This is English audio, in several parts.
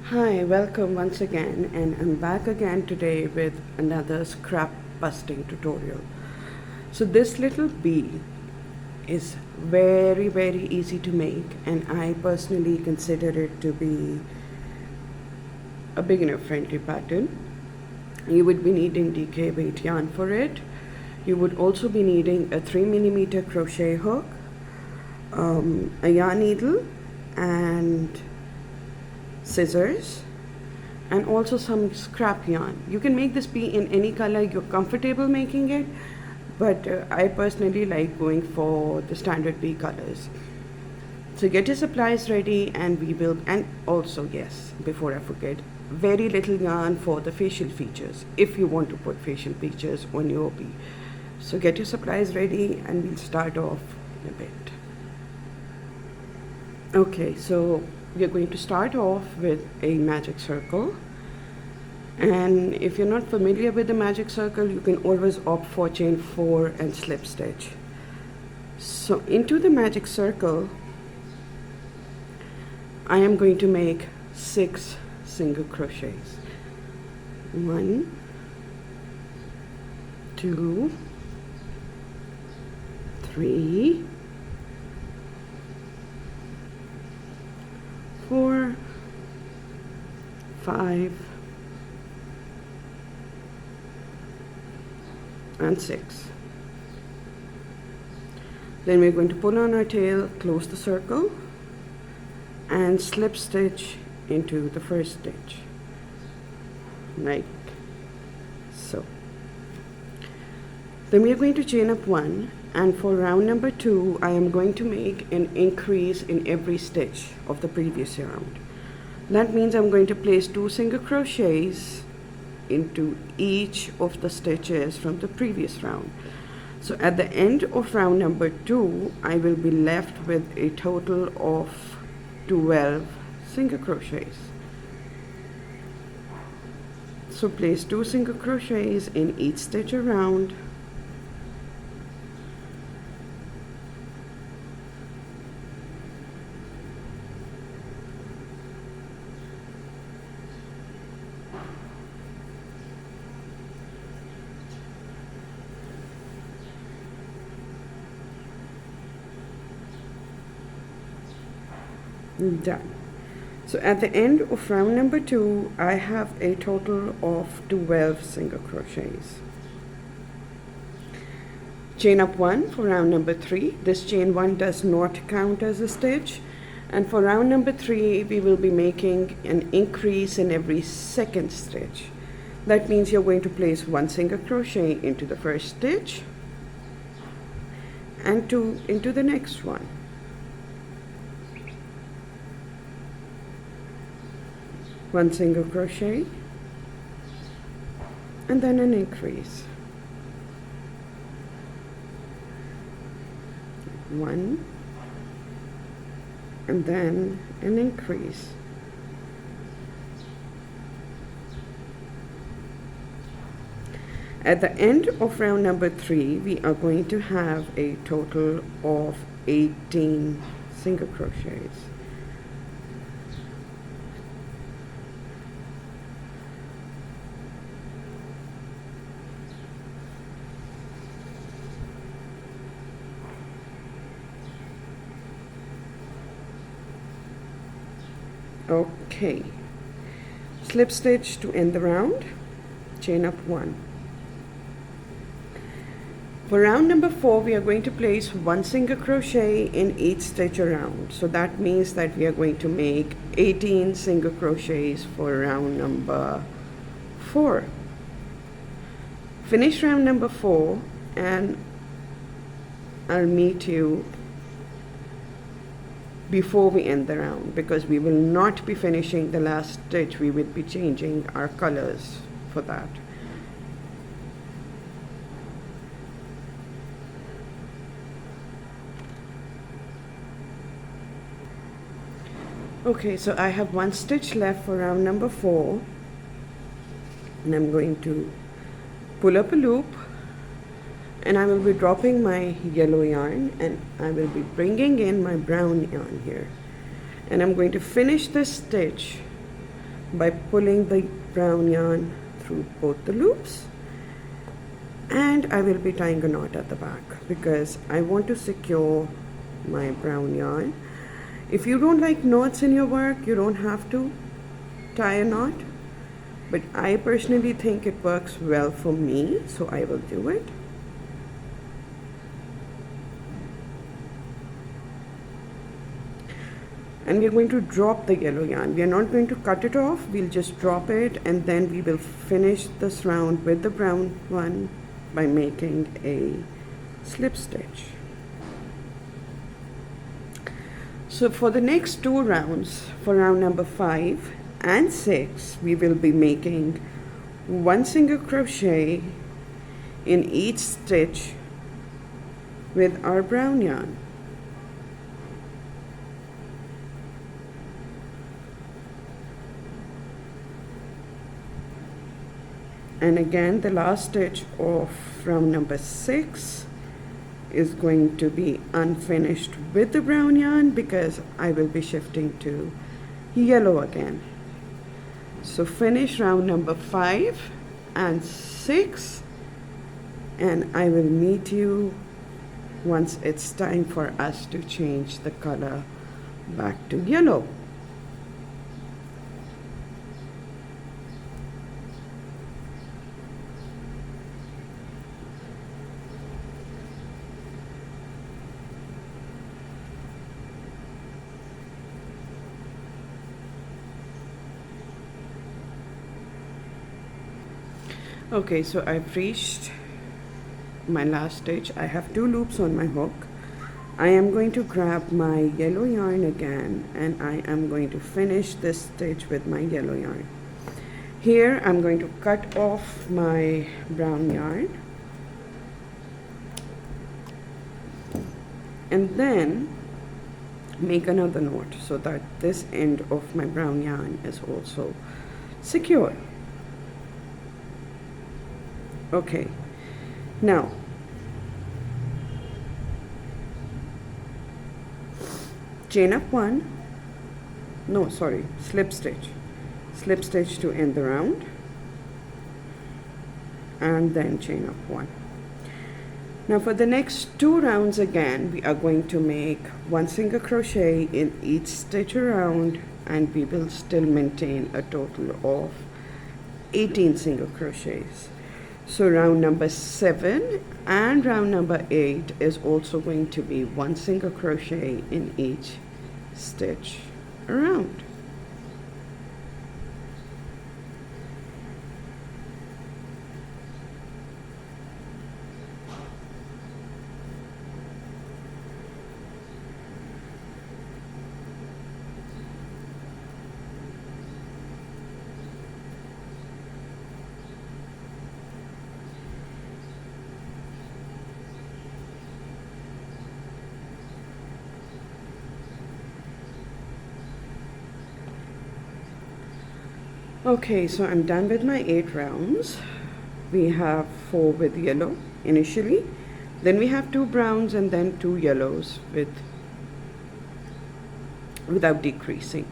Hi, welcome once again, and I'm back again today with another scrap busting tutorial. So this little bee is very easy to make, and I personally consider it to be a beginner friendly pattern. You would be needing DK weight yarn for it. You would also be needing a 3mm crochet hook, a yarn needle, and scissors, and also some scrap yarn. You can make this bee in any color you're comfortable making it, but I personally like going for the standard bee colors. So get your supplies ready, and we will, and also, yes, before I forget, very little yarn for the facial features if you want to put facial features on your bee. So get your supplies ready, and we'll start off in a bit. Okay, so we're going to start off with a magic circle, and if you're not familiar with the magic circle, you can always opt for chain 4 and slip stitch. So into the magic circle I am going to make 6 single crochets. 1, 2, 3, 4, 5, and 6. Then we're going to pull on our tail, close the circle, and slip stitch into the first stitch, like so. Then we are going to chain up 1, and for round number 2 I am going to make an increase in every stitch of the previous round. That means I'm going to place 2 single crochets into each of the stitches from the previous round. So at the end of round number 2 I will be left with a total of 12 single crochets. So place 2 single crochets in each stitch around, done. So at the end of round number 2 I have a total of 12 single crochets. Chain up 1 for round number 3. This chain 1 does not count as a stitch, and for round number 3 we will be making an increase in every second stitch. That means you're going to place 1 single crochet into the first stitch and 2 into the next one. One single crochet and then an increase. 1 and then an increase. At the end of round number 3 we are going to have a total of 18 single crochets. Okay, slip stitch to end the round, chain up 1. For round number 4 we are going to place 1 single crochet in each stitch around. So that means that we are going to make 18 single crochets for round number 4. Finish round number 4 and I'll meet you before we end the round, because we will not be finishing the last stitch. We will be changing our colors for that. Okay, so I have 1 stitch left for round number 4, and I'm going to pull up a loop, and I will be dropping my yellow yarn, and I will be bringing in my brown yarn here, and I'm going to finish this stitch by pulling the brown yarn through both the loops, and I will be tying a knot at the back because I want to secure my brown yarn. If you don't like knots in your work, you don't have to tie a knot, but I personally think it works well for me, so I will do it. And we're going to drop the yellow yarn. We are not going to cut it off, we'll just drop it, and then we will finish this round with the brown one by making a slip stitch. So for the next 2 rounds, for round number 5 and 6, we will be making 1 single crochet in each stitch with our brown yarn. And again, the last stitch of round number 6 is going to be unfinished with the brown yarn because I will be shifting to yellow again. So finish round number 5 and 6, and I will meet you once it's time for us to change the color back to yellow. Okay, so I've reached my last stitch. I have 2 loops on my hook. I am going to grab my yellow yarn again, and I am going to finish this stitch with my yellow yarn. Here I'm going to cut off my brown yarn, and then make another knot so that this end of my brown yarn is also secure. Okay, now chain up 1, no sorry, slip stitch to end the round, and then chain up 1. Now for the next 2 rounds again, we are going to make 1 single crochet in each stitch around, and we will still maintain a total of 18 single crochets. So round number 7 and round number 8 is also going to be 1 single crochet in each stitch around. Okay, so I'm done with my 8 rounds. We have 4 with yellow initially, then we have 2 browns, and then 2 yellows without decreasing.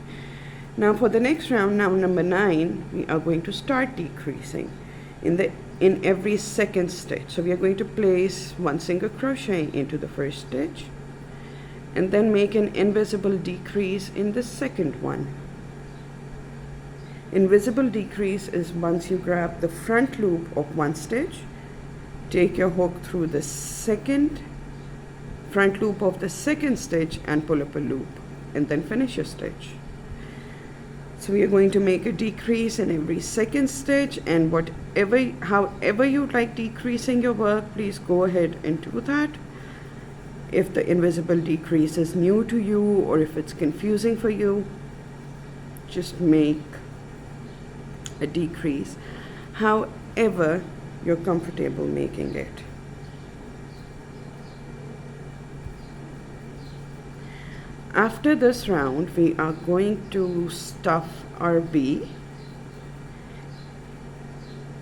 Now for the next round, now number 9, we are going to start decreasing in every second stitch. So we are going to place 1 single crochet into the first stitch, and then make an invisible decrease in the second one. Invisible decrease is once you grab the front loop of 1 stitch, take your hook through the front loop of the second stitch and pull up a loop, and then finish your stitch. So we are going to make a decrease in every second stitch, and however you like decreasing your work, please go ahead and do that. If the invisible decrease is new to you or if it's confusing for you, just make a decrease however you're comfortable making it. After this round, we are going to stuff our bee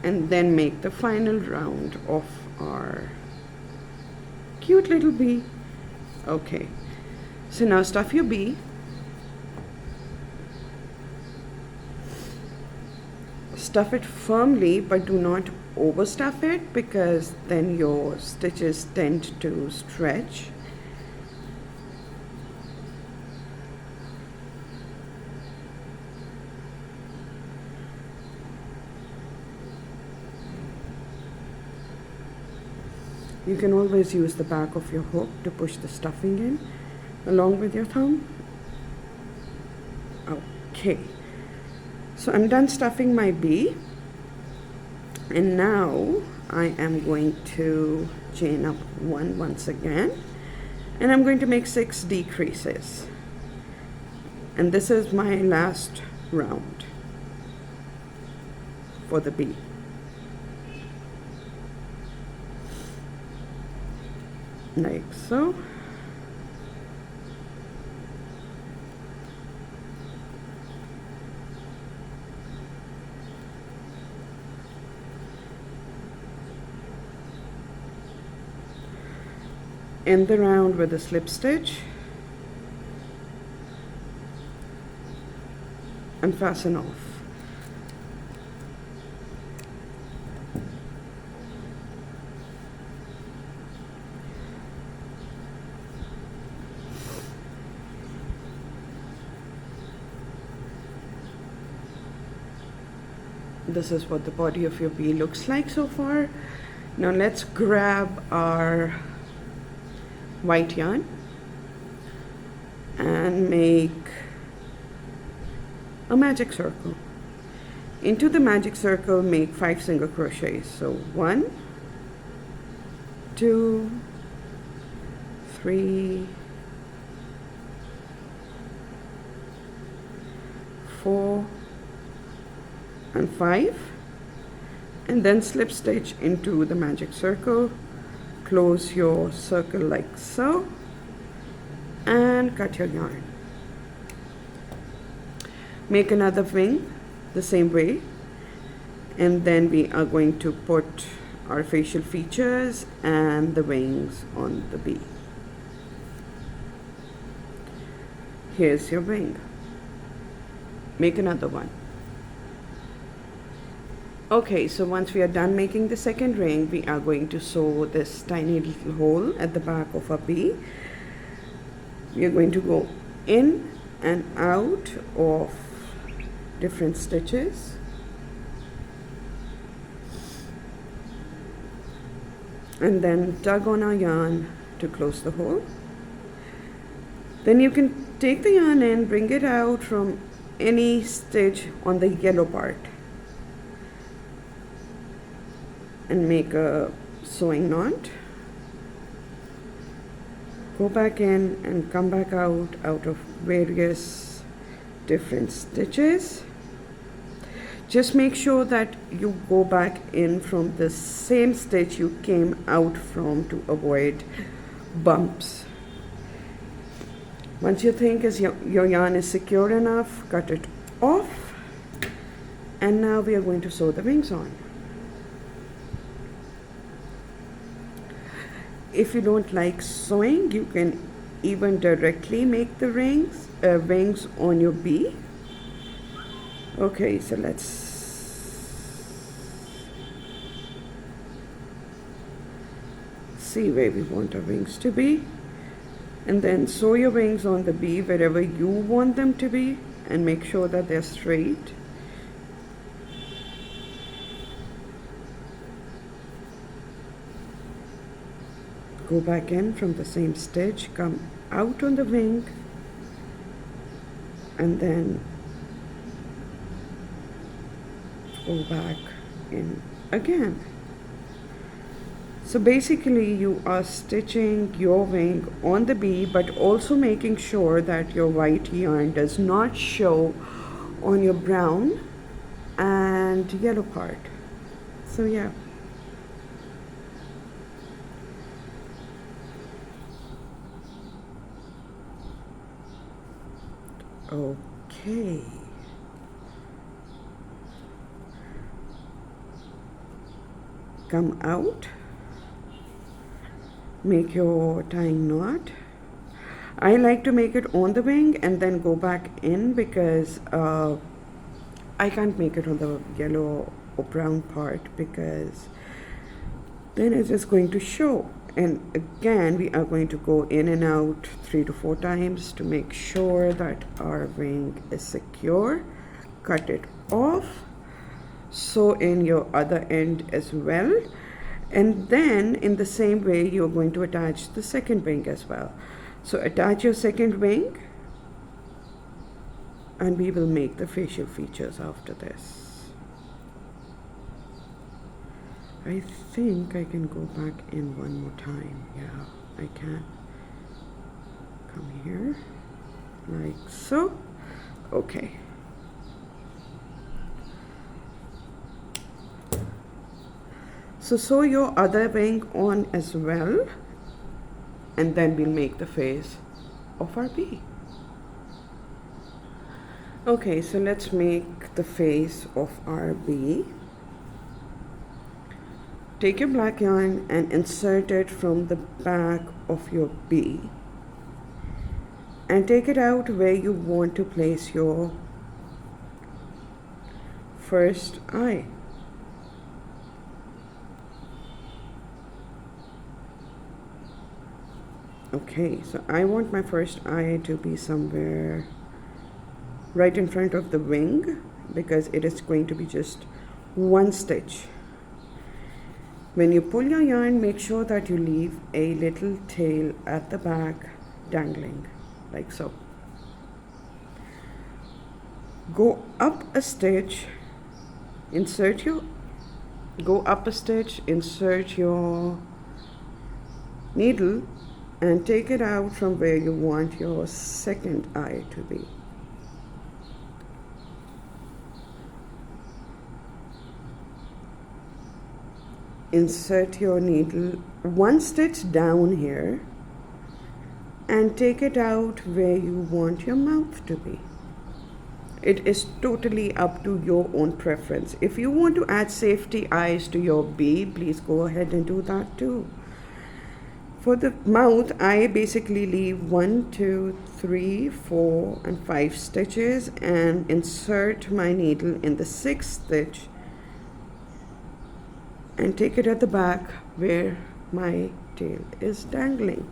and then make the final round of our cute little bee. Okay, so now stuff your bee. Stuff it firmly, but do not overstuff it, because then your stitches tend to stretch. You can always use the back of your hook to push the stuffing in along with your thumb. Okay, so I'm done stuffing my bee, and now I am going to chain up one once again, and I'm going to make 6 decreases, and this is my last round for the bee. Like so. End the round with a slip stitch and fasten off. This is what the body of your bee looks like so far. Now let's grab our white yarn and make a magic circle. Into the magic circle, make 5 single crochets. So 1, 2, 3, 4, and 5, and then slip stitch into the magic circle. Close your circle like so and cut your yarn. Make another wing the same way, and then we are going to put our facial features and the wings on the bee. Here's your wing. Make another one. Okay, so once we are done making the second ring, we are going to sew this tiny little hole at the back of our bee. We are going to go in and out of different stitches. And then tug on our yarn to close the hole. Then you can take the yarn in, bring it out from any stitch on the yellow part, and make a sewing knot. Go back in and come back out of various different stitches. Just make sure that you go back in from the same stitch you came out from to avoid bumps. Once you think your yarn is secure enough, cut it off. And now we are going to sew the wings on. If you don't like sewing, you can even directly make the wings on your bee. Okay, so let's see where we want our wings to be, and then sew your wings on the bee wherever you want them to be, and make sure that they're straight. Go back in from the same stitch, come out on the wing, and then go back in again. So basically you are stitching your wing on the bee, but also making sure that your white yarn does not show on your brown and yellow part. So yeah. Okay. Come out, make your tying knot. I like to make it on the wing and then go back in, because I can't make it on the yellow or brown part because then it's just going to show. And again, we are going to go in and out 3 to 4 times to make sure that our wing is secure. Cut it off, sew in your other end as well, and then in the same way you're going to attach the second wing as well. So attach your second wing, and we will make the facial features after this. I think I can go back in one more time. Yeah, I can. Come here, like so. Okay. So sew your other wing on as well, and then we'll make the face of our bee. Okay, so let's make the face of our bee. Take your black yarn and insert it from the back of your bee, and take it out where you want to place your first eye. Okay, so I want my first eye to be somewhere right in front of the wing because it is going to be just one stitch. When you pull your yarn, make sure that you leave a little tail at the back dangling, like so. Go up a stitch, insert your needle and take it out from where you want your second eye to be. Insert your needle one stitch down here and take it out where you want your mouth to be. It is totally up to your own preference. If you want to add safety eyes to your bee, please go ahead and do that too. For the mouth, I basically leave 1, 2, 3, 4, and 5 stitches and insert my needle in the 6th stitch and take it at the back where my tail is dangling,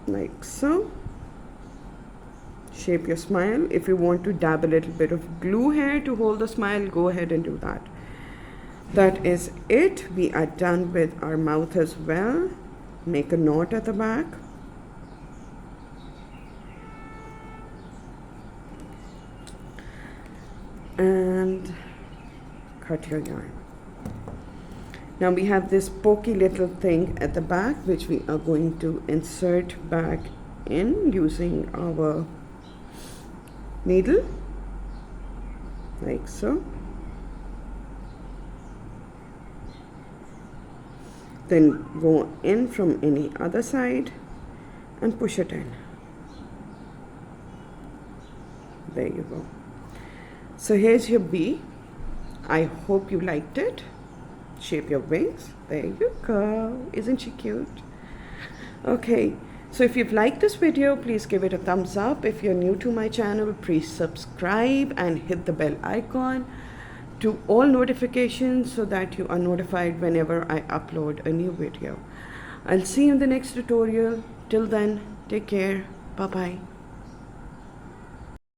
like so. Shape your smile. If you want to dab a little bit of glue here to hold the smile, go ahead and do that. That is it. We are done with our mouth as well. Make a knot at the back. And cut your yarn. Now we have this pokey little thing at the back which we are going to insert back in using our needle, like so. Then go in from any other side and push it in. There you go. So here's your bee. I hope you liked it. Shape your wings. There you go. Isn't she cute? Okay, so if you've liked this video, please give it a thumbs up. If you're new to my channel, please subscribe and hit the bell icon to all notifications so that you are notified whenever I upload a new video. I'll see you in the next tutorial. Till then, take care. Bye-bye.